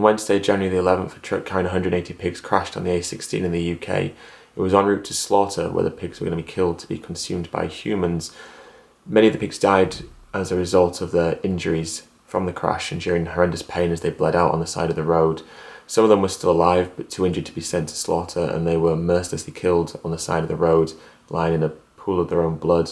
Wednesday, January the 11th, a truck carrying 180 pigs crashed on the A16 in the UK. It was en route to slaughter, where the pigs were going to be killed to be consumed by humans. Many of the pigs died as a result of their injuries from the crash, enduring horrendous pain as they bled out on the side of the road. Some of them were still alive, but too injured to be sent to slaughter, and they were mercilessly killed on the side of the road, lying in a pool of their own blood.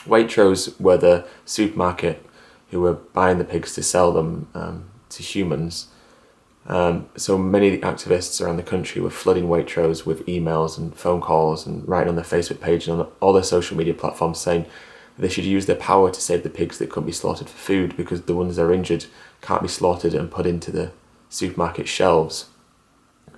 WAITROSE were the supermarket who were buying the pigs to sell them to humans. So many of the activists around the country were flooding WAITROSE with emails and phone calls and writing on their Facebook page and on all their social media platforms saying they should use their power to save the pigs that couldn't be slaughtered for food, because the ones that are injured can't be slaughtered and put into the supermarket shelves.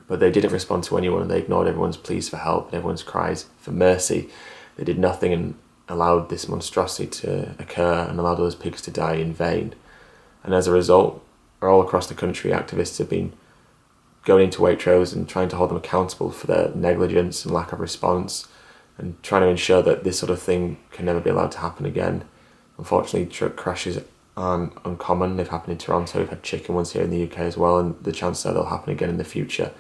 But they didn't respond to anyone, and they ignored everyone's pleas for help and everyone's cries for mercy. They did nothing and allowed this monstrosity to occur and allowed those pigs to die in vain. And as a result, all across the country, activists have been going into WAITROSE and trying to hold them accountable for their negligence and lack of response, and trying to ensure that this sort of thing can never be allowed to happen again. Unfortunately, truck crashes aren't uncommon. They've happened in Toronto. We've had chicken ones here in the UK as well, and the chances are they'll happen again in the future.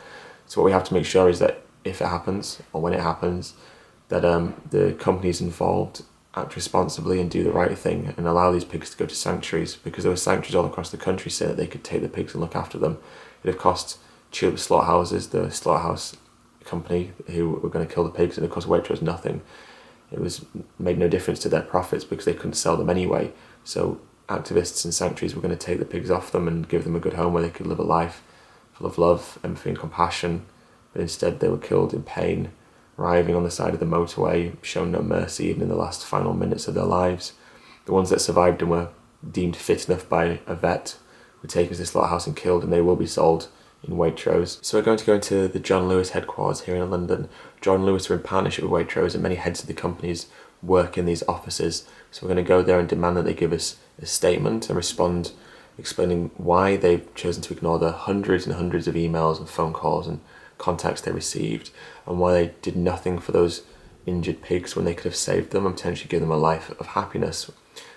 So what we have to make sure is that if it happens, or when it happens, that the companies involved act responsibly and do the right thing and allow these pigs to go to sanctuaries, because there were sanctuaries all across the country saying that they could take the pigs and look after them. It had cost Tulip Slaughterhouses, the slaughterhouse company who were going to kill the pigs, and it cost WAITROSE nothing. It was made no difference to their profits because they couldn't sell them anyway. So activists and sanctuaries were going to take the pigs off them and give them a good home where they could live a life full of love, empathy and compassion. But instead they were killed in pain, writhing on the side of the motorway, shown no mercy even in the last final minutes of their lives. The ones that survived and were deemed fit enough by a vet were taken to the slaughterhouse and killed, and they will be sold in Waitrose. So we're going to go into the John Lewis headquarters here in London. John Lewis are in partnership with Waitrose, and many heads of the companies work in these offices. So we're going to go there and demand that they give us a statement and respond, explaining why they've chosen to ignore the hundreds and hundreds of emails and phone calls and contacts they received, and why they did nothing for those injured pigs when they could have saved them and potentially given them a life of happiness.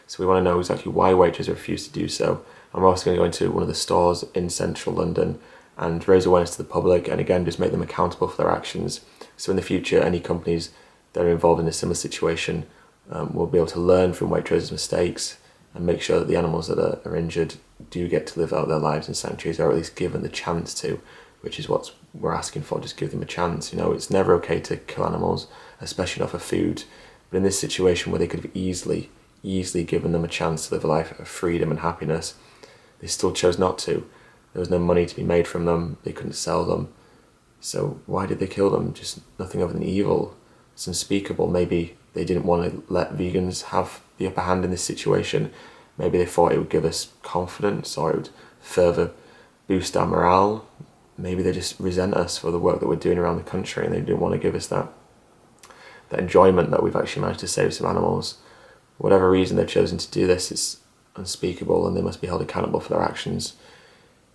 So we want to know exactly why Waitrose refused to do so. And we're also going to go into one of the stores in central London and raise awareness to the public, and again just make them accountable for their actions. So in the future, any companies that are involved in a similar situation will be able to learn from Waitrose's mistakes and make sure that the animals that are injured do get to live out their lives in sanctuaries, or at least given the chance to, which is what we're asking for. Just give them a chance. You know, it's never okay to kill animals, especially not for food. But in this situation where they could have easily given them a chance to live a life of freedom and happiness, they still chose not to. There was no money to be made from them. They couldn't sell them. So why did they kill them? Just nothing other than evil. It's unspeakable. Maybe they didn't want to let vegans have the upper hand in this situation. Maybe they thought it would give us confidence, or it would further boost our morale. Maybe they just resent us for the work that we're doing around the country, and they didn't want to give us that enjoyment that we've actually managed to save some animals. Whatever reason they've chosen to do this, it's unspeakable, and they must be held accountable for their actions.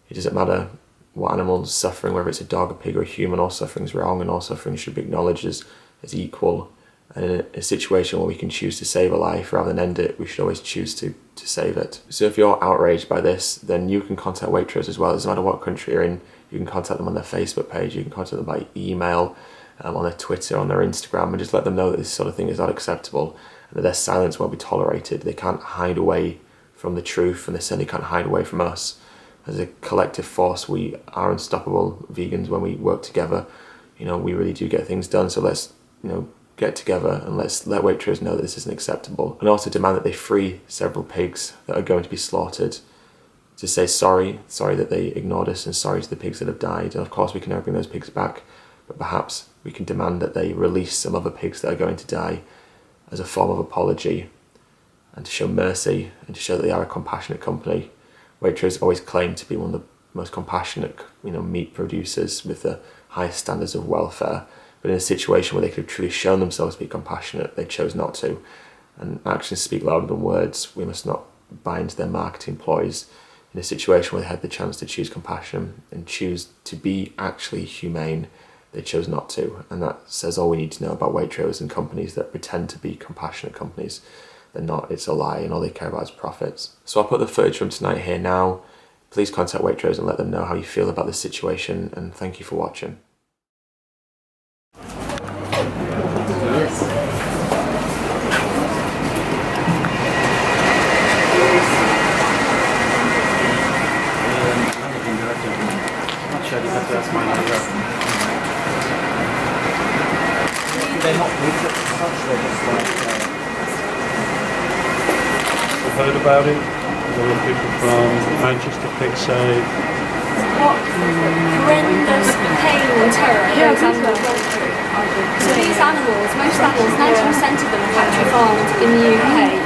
It doesn't matter what animal's suffering, whether it's a dog, a pig or a human. All suffering is wrong, and all suffering should be acknowledged as equal. And in a situation where we can choose to save a life rather than end it, we should always choose to save it. So if you're outraged by this, then you can contact Waitrose as well. It doesn't matter what country you're in. You can contact them on their Facebook page, you can contact them by email, on their Twitter, on their Instagram, and just let them know that this sort of thing is not acceptable and that their silence won't be tolerated. They can't hide away from the truth, and they certainly can't hide away from us. As a collective force, we are unstoppable vegans. When we work together, you know, we really do get things done. So let's, you know, get together and let's let Waitrose know that this isn't acceptable, and also demand that they free several pigs that are going to be slaughtered, to say sorry that they ignored us, and sorry to the pigs that have died. And of course we can never bring those pigs back, but perhaps we can demand that they release some other pigs that are going to die as a form of apology, and to show mercy, and to show that they are a compassionate company. Waitrose always claimed to be one of the most compassionate, you know, meat producers with the highest standards of welfare. But in a situation where they could have truly shown themselves to be compassionate, they chose not to. And actions speak louder than words. We must not buy into their marketing ploys. In a situation where they had the chance to choose compassion and choose to be actually humane, they chose not to. And that says all we need to know about Waitrose and companies that pretend to be compassionate companies. They're not. It's a lie, and all they care about is profits. So I'll put the footage from tonight here now. please contact Waitrose and let them know how you feel about this situation, and thank you for watching. I've heard about it. There were people from Manchester, Save. What horrendous pain and terror those animals go through. So these animals, most animals, 90% of them are factory farmed in the UK.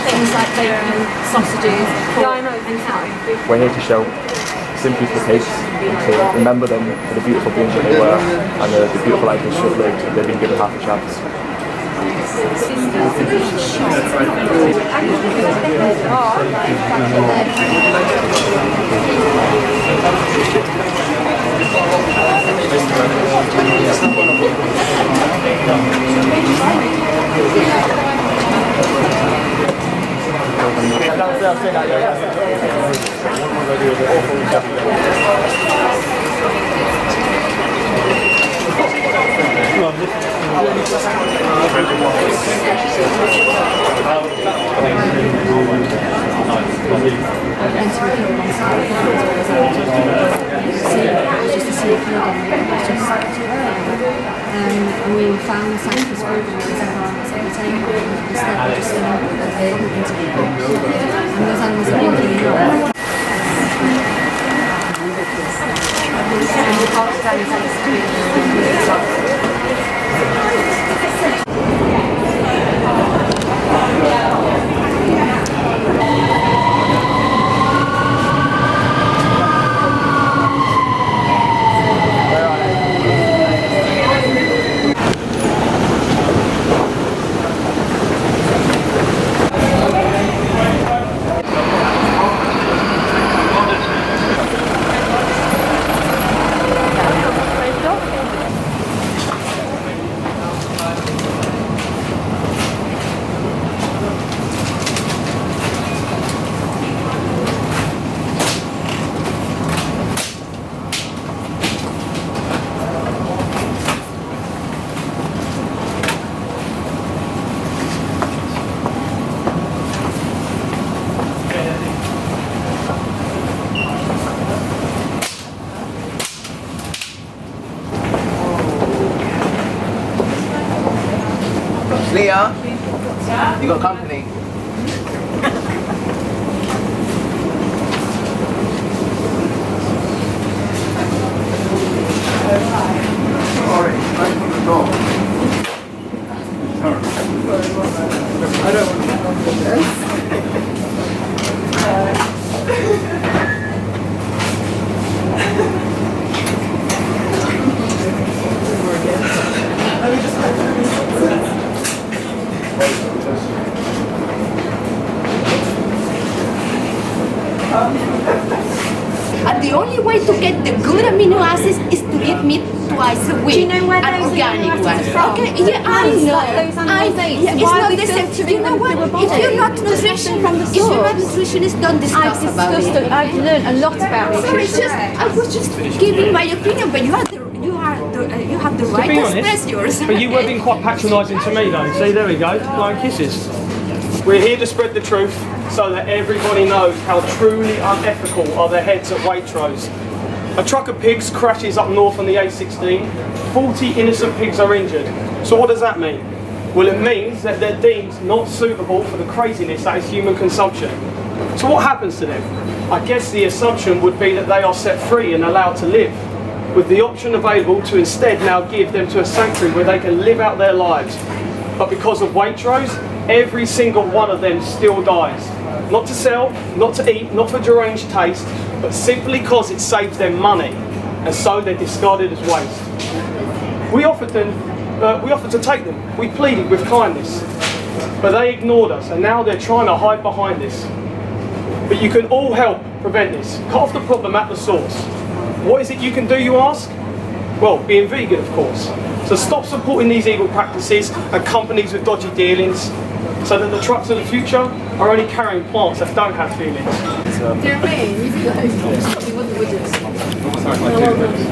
Things like bacon, sausages, pork and cow. We're here to show sympathy for the pigs and to remember them for the beautiful beings that they were and the beautiful life they should have lived if they've been given half a chance. And we found sanctuary programs at the table. Instead, we're just going to put the into people. And those animals are walking. Leah, you got company. Sorry, right from the door. I don't want to this. And the only way to get the good amino acids is to eat meat twice a week. Do you know where and those organic amino acids ones? are from? Okay, yeah, I Like know. those animals ate. Yeah, it's Why are not we the same. filtering You know them what? through a If you're body? not Just nutrition, from the if you're not source. nutritionist, don't discuss about it. I've learned a lot about nutrition. I was just giving my opinion, but you have the right to express yours. But you were being quite patronising to me though. See, there we go, flying kisses. We're here to spread the truth so that everybody knows how truly unethical are the heads at Waitrose. A truck of pigs crashes up north on the A16, 40 innocent pigs are injured. So what does that mean? Well, it means that they're deemed not suitable for the craziness that is human consumption. So what happens to them? I guess the assumption would be that they are set free and allowed to live, with the option available to instead now give them to a sanctuary where they can live out their lives. But because of Waitrose, every single one of them still dies. Not to sell, not to eat, not for deranged taste, but simply because it saves them money, and so they're discarded as waste. We offered to take them. We pleaded with kindness, but they ignored us, and now they're trying to hide behind this. But you can all help prevent this. Cut off the problem at the source. What is it you can do, you ask? Well, being vegan, of course. So stop supporting these evil practices and companies with dodgy dealings, so that the trucks of the future are only carrying plants that don't have feelings. So. Do you know what I mean? You'd be like, what the widgets?